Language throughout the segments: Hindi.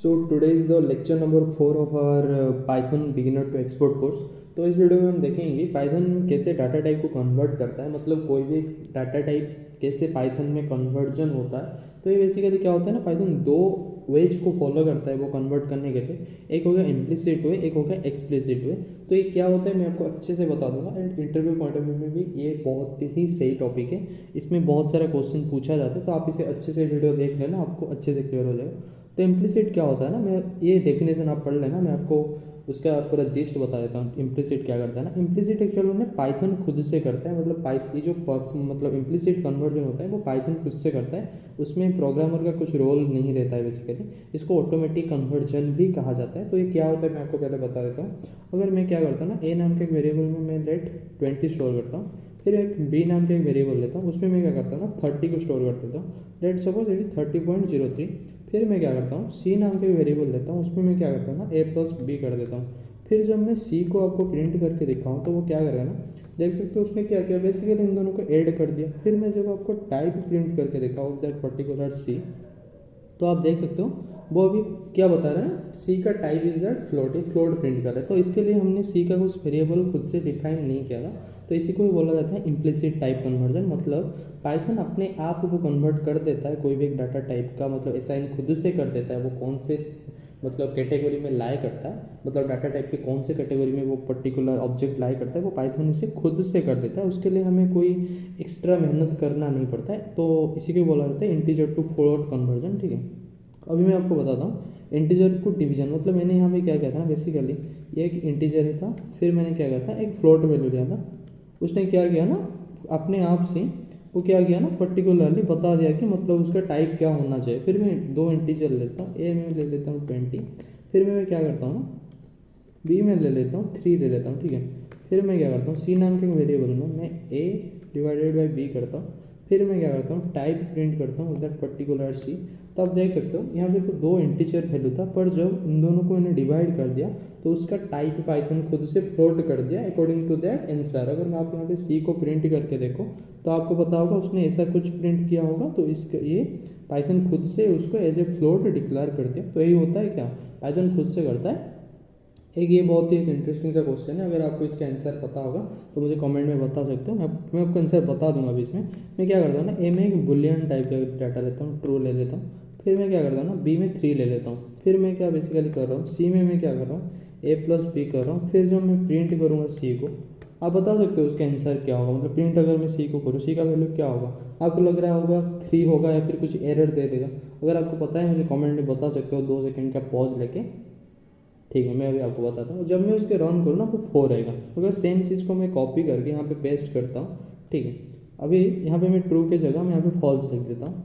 So today is the lecture number 4 of our Python beginner to expert course. तो इस वीडियो में हम देखेंगे पाइथन कैसे डाटा टाइप को कन्वर्ट करता है, मतलब कोई भी डाटा टाइप कैसे पाइथन में कन्वर्जन होता है। तो ये बेसिकली क्या होता है ना, पाइथन दो वेज को फॉलो करता है वो कन्वर्ट करने के लिए। एक हो गया इम्प्लिसिट वे, एक हो गया एक्सप्लिसिट वे। तो ये क्या होता है मैं आपको अच्छे से बता दूंगा, and interview point of view में भी ये बहुत ही सही टॉपिक है। इसमें बहुत सारे क्वेश्चन पूछा जाता है, तो आप इसे अच्छे से वीडियो देख लेना, आपको अच्छे से क्लियर हो जाएगा। तो इम्प्लिसिट क्या होता है ना, मैं ये डेफिनेशन आप पढ़ लेना, मैं आपको उसका पूरा जीस्ट बता देता हूँ। इम्प्लिसिट क्या करता है ना, इम्प्लिसिट एक्चुअली में पाइथन खुद से करता है, मतलब ये जो मतलब इम्प्लिसिट कन्वर्जन होता है वो पाइथन खुद से करता है। उसमें प्रोग्रामर का कुछ रोल नहीं रहता है बेसिकली। इसको ऑटोमेटिक कन्वर्जन भी कहा जाता है। तो ये क्या होता है मैं आपको पहले बता देता हूँ। अगर मैं क्या करता हूँ ना, ए नाम के एक वेरिएबल में मैं लेट 20 स्टोर करता हूँ, फिर एक बी नाम के एक वेरिएबल लेता हूँ, उसमें मैं क्या करता हूँ ना 30 को स्टोर कर देता हूँ। Let suppose it is 30.03। फिर मैं क्या करता हूँ, सी नाम के वेरिएबल लेता हूँ, उसमें मैं क्या करता हूँ ना ए प्लस बी कर देता हूँ। फिर जब मैं सी को आपको प्रिंट करके दिखाऊँ तो वो क्या करेगा ना, देख सकते हो उसने क्या किया, बेसिकली इन दोनों को ऐड कर दिया। फिर मैं जब आपको टाइप प्रिंट करके दिखाऊँ दैट पर्टिकुलर सी, तो आप देख सकते हो वो अभी क्या बता रहे हैं, सी का टाइप इज दैट फ्लोट, एक फ्लोट प्रिंट कर रहा है। तो इसके लिए हमने सी का कुछ वेरिएबल खुद से डिफाइन नहीं किया था। तो इसी को भी बोला जाता है इम्प्लिसिट टाइप कन्वर्जन। मतलब पाइथन अपने आप को कन्वर्ट कर देता है कोई भी एक डाटा टाइप का, मतलब असाइन खुद से कर देता है वो कौन से मतलब कैटेगरी में लाई करता है, मतलब डाटा टाइप के कौन से कैटेगरी में वो पर्टिकुलर ऑब्जेक्ट लाई करता है, वो पाइथन इसे खुद से कर देता है। उसके लिए हमें कोई एक्स्ट्रा मेहनत करना नहीं पड़ता है। तो इसी को बोला जाता है इंटीजर टू फ्लोट कन्वर्जन। ठीक है, अभी मैं आपको बताता हूँ इंटीजर को डिवीजन। मतलब मैंने यहाँ पे क्या किया था ना, बेसिकली ये एक इंटीजर ही था, फिर मैंने क्या किया था एक फ्लोट वैल्यू लिया था। उसने क्या किया ना, अपने आप से वो क्या किया ना पर्टिकुलरली बता दिया कि मतलब उसका टाइप क्या होना चाहिए। फिर मैं दो इंटीजर लेता हूँ, ए में ले लेता हूँ 20, फिर मैं क्या करता हूँ ना बी में ले लेता हूँ 3 ले लेता हूँ। ठीक है, फिर मैं क्या करता हूँ सी नाम के वेरिएबल में मैं ए डिवाइडेड बाई बी करता हूँ। फिर मैं क्या करता हूँ टाइप प्रिंट करता हूँ दैट पर्टिकुलर सी। तो आप देख सकते हो यहाँ पे तो दो इंटीजर वैल्यू था, पर जब इन दोनों को मैंने डिवाइड कर दिया तो उसका टाइप पाइथन खुद से फ्लोट कर दिया अकॉर्डिंग टू दैट आंसर। अगर मैं आप यहाँ पे सी को प्रिंट करके देखो तो आपको पता होगा उसने ऐसा कुछ प्रिंट किया होगा। तो इसका ये पाइथन खुद से उसको एज ए फ्लोट डिक्लेयर कर दिया। तो यही होता है क्या, पाइथन खुद से करता है। एक ये बहुत ही एक इंटरेस्टिंग सा क्वेश्चन है, अगर आपको इसका आंसर पता होगा तो मुझे कमेंट में बता सकते हो। मैं आपको आंसर बता दूंगा। अभी इसमें मैं क्या करता हूँ ना, ए में एक बुलियन टाइप का डाटा लेता हूँ, ट्रू ले लेता हूँ। फिर मैं क्या करता हूँ ना बी में 3 ले लेता हूँ। फिर मैं क्या बेसिकली कर रहा हूँ, सी में मैं क्या कर रहा हूँ ए प्लस बी कर रहा हूँ। फिर जब मैं प्रिंट करूँगा सी को, आप बता सकते हो उसका आंसर क्या होगा। मतलब प्रिंट अगर मैं सी को करूँ, सी का वैल्यू क्या होगा, आपको लग रहा होगा 3 होगा या फिर कुछ एरर दे देगा। अगर आपको पता है मुझे कमेंट में बता सकते हो 2 सेकंड का पॉज लेके। ठीक है, मैं अभी आपको बताता हूँ। जब मैं उसके रन करूँ ना वो 4 आएगा। अगर सेम चीज़ को मैं कॉपी करके यहाँ पे पेस्ट करता हूँ, ठीक है, अभी यहाँ पे मैं ट्रू के जगह मैं यहाँ पे फॉल्स लिख देता हूँ।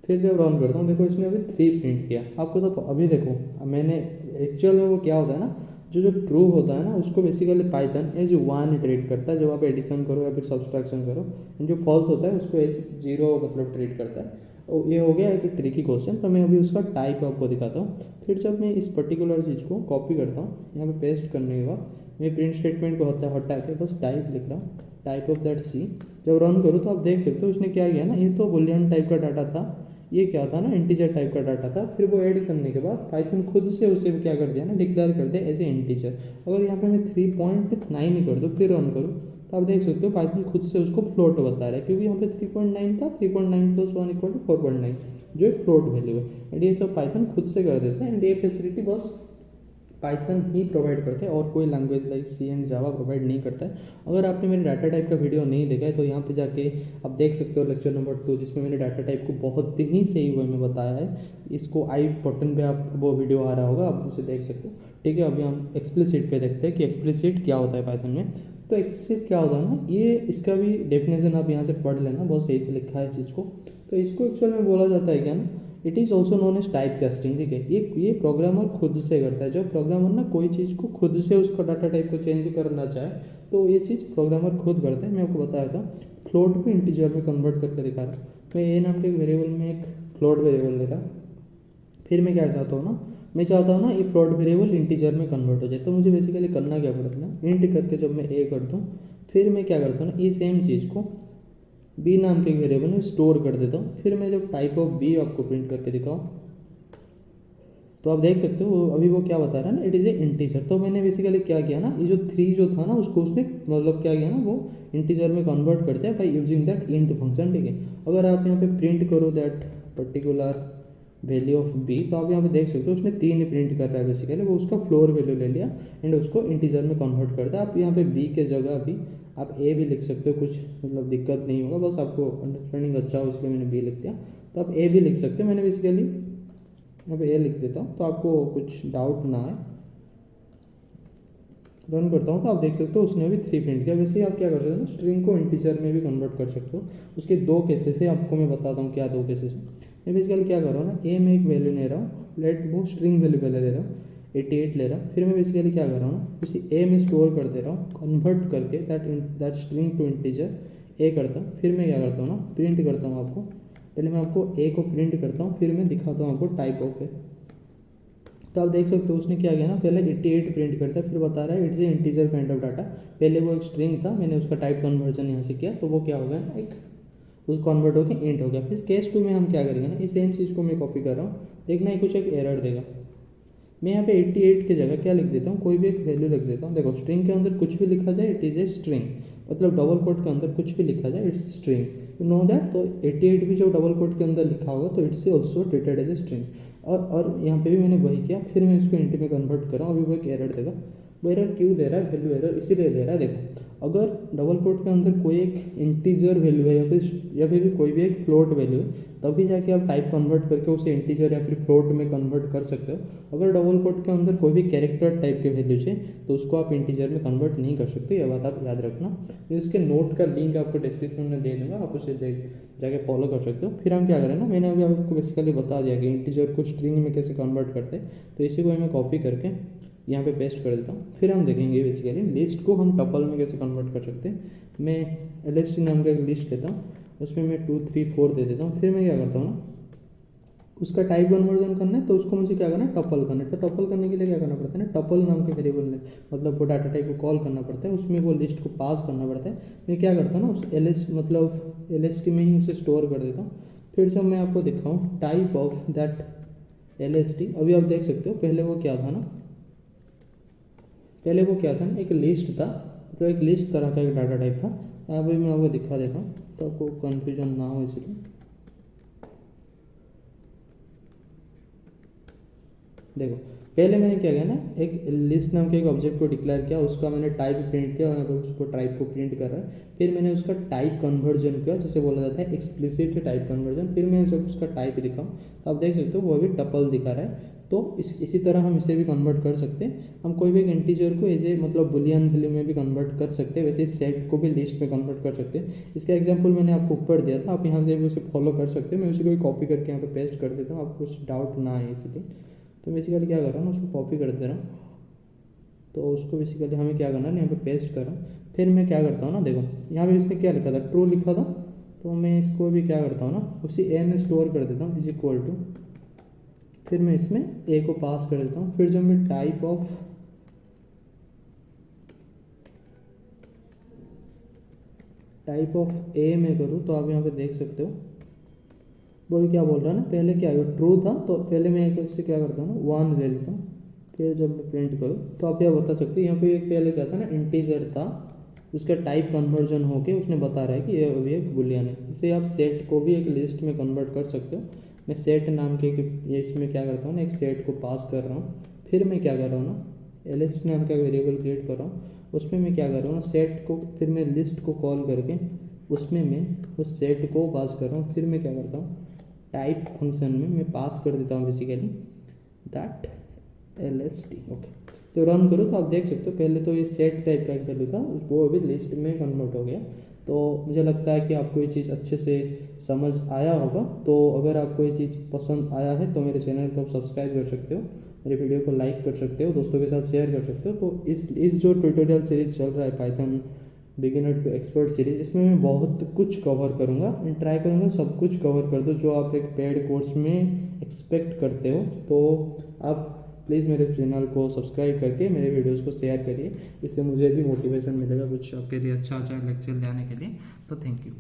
फिर जब रन करता हूँ देखो इसने अभी 3 प्रिंट किया। आपको तो अभी देखो मैंने एक्चुअल में वो क्या होता है ना, जो ट्रू होता है ना उसको बेसिकली पाइथन एज 1 ट्रीट करता है जब आप एडिशन करो या फिर सब्सट्रैक्शन करो। जो फॉल्स होता है उसको एज 0 मतलब ट्रीट करता है। और ये हो गया एक ट्रिकी क्वेश्चन। तो मैं अभी उसका टाइप आपको दिखाता हूँ। फिर जब मैं इस पर्टिकुलर चीज़ को कॉपी करता हूँ, यहाँ पे पेस्ट करने के बाद मैं प्रिंट स्टेटमेंट को हटा के बस टाइप लिख रहा हूँ, टाइप ऑफ दैट सी। जब रन करूँ तो आप देख सकते हो उसने क्या किया ना, ये तो बुलियन टाइप का डाटा था, ये क्या था ना इंटीजर टाइप का डाटा था। फिर वो ऐड करने के बाद पाइथन खुद से उसे क्या कर दिया ना, डिक्लेयर कर दिया एज ए इंटीजर। अगर यहाँ पे मैं 3.9 ही कर दूँ फिर रन करूँ तो आप देख सकते हो पाइथन खुद से उसको फ्लोट बता रहा है, क्योंकि यहाँ पे 3.9 था, 3.9 प्लस 1 इक्वल टू 4.9 जो एक फ्लोट वैल्यू है। एंड ये सब पाइथन खुद से कर देते हैं। एंड ये फैसिलिटी बस पाइथन ही प्रोवाइड करते हैं और कोई language like C and Java provide नहीं करता है। अगर आपने मेरे डाटा टाइप का वीडियो नहीं देखा है तो यहाँ पे जाके आप देख सकते हो लेक्चर नंबर 2, जिसमें मैंने डाटा टाइप को बहुत ही सही वे में बताया है। इसको आई बटन पे आप वो वीडियो आ रहा होगा, आप उसे देख सकते हो। ठीक है, अभी हम एक्सप्लिसिट पे देखते हैं कि एक्सप्लिसिट क्या होता है पाइथन में। तो एक्सप्लिसिट क्या होता है ना, ये इसका भी डेफिनेशन आप यहाँ से पढ़ लेना, बहुत सही से लिखा है इस चीज़ को। तो इसको एक्चुअल में बोला जाता है क्या ना, it is also known as type casting. ठीक है, ये प्रोग्रामर खुद से करता है। जब प्रोग्रामर ना कोई चीज़ को खुद से उसका डाटा टाइप को चेंज करना चाहे तो ये चीज़ प्रोग्रामर खुद करता है। मैं आपको बताया था फ्लोट को इंटीजर में कन्वर्ट करके दिखा रहा हूँ। मैं ए नाम के वेरिएबल में एक फ्लोट वेरिएबल ले रहा। फिर मैं क्या चाहता हूँ ना, मैं चाहता हूँ ना ये फ्लोट वेरिएबल इंटीजर में कन्वर्ट हो जाए। तो मुझे बेसिकली करना क्या पड़ता है ना, इंट करके जब मैं ए कर दूँ फिर मैं क्या करता हूँ ना, ये सेम चीज़ को बी नाम के वेरिएबल में स्टोर कर देता हूँ। फिर मैं जब टाइप ऑफ बी आपको प्रिंट करके दिखाऊँ तो आप देख सकते हो अभी वो क्या बता रहा है ना, इट इज़ ए इंटीजर। तो मैंने बेसिकली क्या किया ना, ये जो 3 जो था ना उसको उसने मतलब क्या किया ना, वो इंटीजर में कन्वर्ट करते हैं by using that int function, ठीक है। अगर आप यहाँ पे प्रिंट करो that particular value of b, तो आप यहाँ पे देख सकते हो उसने 3 प्रिंट कर रहा है बेसिकली, वो उसका फ्लोर वैल्यू ले लिया एंड उसको इंटीजर में कन्वर्ट करता है। आप यहाँ पे बी के जगह भी आप ए भी लिख सकते हो, कुछ मतलब दिक्कत नहीं होगा, बस आपको अंडरस्टैंडिंग अच्छा हो इसलिए मैंने बी लिख दिया। तो आप ए भी लिख सकते हो, मैंने बेसिकली यहाँ पे ए लिख देता हूँ तो आपको कुछ डाउट ना आए। रन करता हूँ तो आप देख सकते हो उसने भी 3 प्रिंट किया। वैसे ही आप क्या कर सकते हो ना, स्ट्रिंग को इंटीजर में भी कन्वर्ट कर सकते हो। उसके 2 केसेस है, आपको मैं बताता हूँ क्या 2 केसेस है। मैं बेसिकली क्या कर रहा हूँ ना, ए में एक वैल्यू ले रहा हूँ, लेट वो स्ट्रिंग वैल्यू पहले ले रहा हूँ 88 ले रहा हूँ। फिर मैं बेसिकली क्या कर रहा हूँ ना, उसी ए में स्टोर कर दे रहा हूँ, कन्वर्ट करके that string to integer a करता हूँ। फिर मैं क्या करता हूँ ना, प्रिंट करता हूँ आपको, पहले मैं आपको ए को प्रिंट करता हूँ, फिर मैं दिखाता हूँ आपको टाइप ऑफ ए। तो आप देख सकते हो उसने क्या किया ना, पहले 88 प्रिंट करता है, फिर बता रहा है it's a integer kind of data. पहले वो एक स्ट्रिंग था, मैंने उसका टाइप कन्वर्जन यहाँ से किया, तो वो क्या हो गया ना, एक उसको कन्वर्ट होकर इंट हो गया। फिर केस 2 में हम क्या करेंगे ना, इस सेम चीज़ को मैं कॉपी कर रहा हूँ, देखना ही कुछ एक एरर देगा। मैं यहाँ पे 88 की जगह क्या लिख देता हूँ, कोई भी एक वैल्यू लिख देता हूँ। देखो स्ट्रिंग के अंदर कुछ भी लिखा जाए इट इज़ ए स्ट्रिंग, मतलब डबल कोट के अंदर कुछ भी लिखा जाए it's string, you know that. तो 88 भी जो डबल कोट के अंदर लिखा होगा तो it's also treated as a string. और यहाँ पे भी मैंने वही किया, फिर मैं इसको इंट में कन्वर्ट कर रहा हूँ। अभी वो एक एरर देगा, वो एरर क्यों दे रहा है, वैल्यू एरर इसीलिए दे रहा है। देखो अगर डबल कोट के अंदर कोई एक इंटीजर वैल्यू है या फिर कोई भी एक फ्लोट वैल्यू है, तभी जाके आप टाइप कन्वर्ट करके उसे इंटीजर या फिर फ्लोट में कन्वर्ट कर सकते हो। अगर डबल कोट के अंदर कोई भी कैरेक्टर टाइप के वैल्यूज है तो उसको आप इंटीजर में कन्वर्ट नहीं कर सकते, यह बात आप याद रखना। मैं इसके नोट का लिंक आपको डिस्क्रिप्शन में दे दूँगा, आप उसे जाके फॉलो कर सकते हो। फिर हम क्या करें ना, मैंने अभी आपको बेसिकली बता दिया कि इंटीजर को स्ट्रिंग में कैसे कन्वर्ट करते हैं, तो इसी को मैं कॉपी करके यहाँ पे पेस्ट कर देता हूँ। फिर हम देखेंगे बेसिकली लिस्ट को हम टपल में कैसे कन्वर्ट कर सकते हैं। मैं LST नाम का एक लिस्ट लेता हूँ, उसमें मैं 2 3 4 दे देता हूँ। फिर मैं क्या करता हूँ ना, उसका टाइप कन्वर्जन करना है तो उसको मुझे क्या करना है, टपल करना है। तो टपल करने के लिए क्या करना पड़ता है ना, टपल नाम के वेरिएबल में मतलब वो डाटा टाइप को कॉल करना पड़ता है, उसमें वो लिस्ट को पास करना पड़ता है। मैं क्या करता हूँ ना, उस LST में ही उसे स्टोर कर देता हूँ। फिर जब मैं आपको दिखाऊँ टाइप ऑफ दैट LST, अभी आप देख सकते हो पहले वो क्या था ना, एक लिस्ट था, तो एक लिस्ट तरह का एक डाटा टाइप था। अभी मैं आपको दिखा देता हूँ तो आपको कन्फ्यूजन ना हो इसलिए। देखो पहले मैंने क्या किया ना, एक लिस्ट नाम के एक ऑब्जेक्ट को डिक्लेयर किया, उसका मैंने टाइप प्रिंट किया, यहाँ पर उसको टाइप को प्रिंट कर रहा है। फिर मैंने उसका टाइप कन्वर्जन किया, जिसे बोला जाता है एक्सप्लिसिट टाइप कन्वर्जन। फिर मैं जब उसका टाइप दिखाऊँ तो आप देख सकते हो वो अभी टपल दिखा रहा है। तो इसी तरह हम इसे भी कन्वर्ट कर सकते हैं। हम कोई भी एक इंटीजर को एज ए मतलब बुलियन वैल्यू में भी कन्वर्ट कर सकते हैं, वैसे ही सेट को भी लिस्ट में कन्वर्ट कर सकते हैं। इसका एग्जांपल मैंने आपको ऊपर दिया था, आप यहाँ से भी उसे फॉलो कर सकते हैं। मैं उसी को कॉपी करके यहाँ पे पेस्ट कर देता हूँ, आपको कुछ डाउट ना आए इसलिए। तो बेसिकली क्या कर रहा हूँ, उसको कॉपी कर दे रहा हूँ, तो उसको बेसिकली हमें क्या करना है, यहाँ पे पेस्ट कर रहा हूँ। फिर मैं क्या करता हूँ ना, देखो यहाँ पे इसने क्या लिखा था, ट्रू लिखा था, तो मैं इसको भी क्या करता हूँ ना, उसी ए में स्टोर कर देता हूँ, इज इक्वल टू, फिर मैं इसमें ए को पास कर देता हूँ। फिर जब मैं टाइप ऑफ ए में करूँ तो आप यहाँ पे देख सकते हो वो भी क्या बोल रहा है ना, पहले क्या है ट्रू था, तो पहले मैं एक उससे क्या करता हूँ ना 1 ले लेता हूँ। फिर जब मैं प्रिंट करूँ तो आप यह बता सकते हो, यहाँ पे एक पहले क्या था ना, इंटीजर था, उसका टाइप कन्वर्जन होके उसने बता रहा है कि ये अभी एक बुलियन है। इसे आप सेट को भी एक लिस्ट में कन्वर्ट कर सकते हो। मैं सेट नाम के ये इसमें क्या करता हूँ ना, एक सेट को पास कर रहा हूँ। फिर मैं क्या कर रहा हूँ ना, LST नाम का वेरिएबल क्रिएट कर रहा हूँ, उसमें मैं क्या कर रहा हूँ ना, सेट को, फिर मैं लिस्ट को कॉल करके उसमें मैं उस सेट को पास कर रहा हूँ। फिर मैं क्या करता हूँ, टाइप फंक्शन में मैं पास कर देता हूँ बेसिकली दैट LST। ओके, तो रन करो तो आप देख सकते हो पहले तो ये सेट टाइप का एक वैल्यू था, वो अभी लिस्ट में कन्वर्ट हो गया। तो मुझे लगता है कि आपको ये चीज़ अच्छे से समझ आया होगा। तो अगर आपको ये चीज़ पसंद आया है तो मेरे चैनल को आप सब्सक्राइब कर सकते हो, मेरे वीडियो को लाइक कर सकते हो, दोस्तों के साथ शेयर कर सकते हो। तो इस जो ट्यूटोरियल सीरीज चल रहा है Python beginner to expert series, इसमें मैं बहुत कुछ कवर करूँगा, मैं ट्राई करूँगा सब कुछ कवर कर दो जो आप एक पेड कोर्स में एक्सपेक्ट करते हो। तो आप प्लीज़ मेरे चैनल को सब्सक्राइब करके मेरे वीडियोस को शेयर करिए, इससे मुझे भी मोटिवेशन मिलेगा कुछ आपके लिए अच्छा अच्छा लेक्चर लाने के लिए। तो थैंक यू।